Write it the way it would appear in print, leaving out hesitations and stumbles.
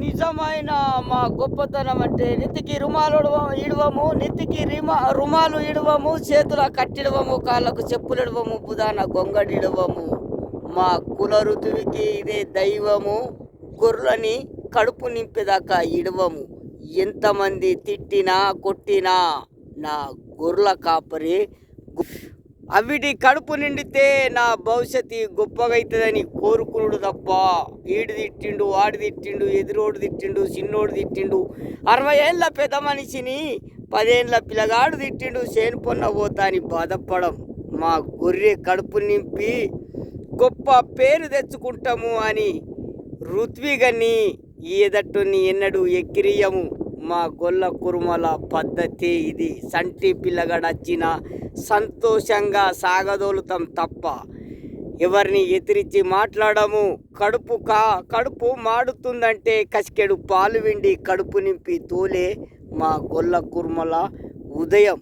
నిజమైన మా గొప్పతనం అంటే నెత్తికి రుమాలు ఇడవము, నెత్తికి రుమాలు ఇడవము, చేతుల కట్టిడవము, కాళ్ళకు చెప్పులు ఇడవము, బుధాన గొంగడి ఇడవము. మా కుల ఋతువికి ఇదే దైవము, గొర్రెని కడుపు నింపేదాకా ఇడవము. ఎంతమంది తిట్టినా కొట్టినా నా గొర్రెల కాపరి అవిటి కడుపు నిండితే నా భవిష్యత్తు గొప్పగా అవుతుందని కోరుకున్నాడు తప్ప ఈడు తిట్టిండు, వాడు తిట్టిండు, ఎదురోడు తిట్టిండు, చిన్నోడు తిట్టిండు, 60 ఏళ్ళ పెద్ద మనిషిని 10 ఏళ్ళ పిల్లగాడు తిట్టిండు, చేను పొన్న పోతా అని బాధపడం. మా గొర్రె కడుపు నింపి గొప్ప పేరు తెచ్చుకుంటాము అని ఋత్విగని ఎదట్టుని ఎన్నడూ ఎక్కిరియము. మా గొల్ల కురుమల పద్ధతి ఇది. సంటి పిల్లగాడొచ్చిన సంతోషంగా సాగదోలుతాం తప్ప ఎవరిని ఎదిరించి మాట్లాడము. కడుపు మాడుతుందంటే కసికెడు పాలు విండి కడుపు నింపి తోలే మా గొల్ల కురుమల ఉదయం.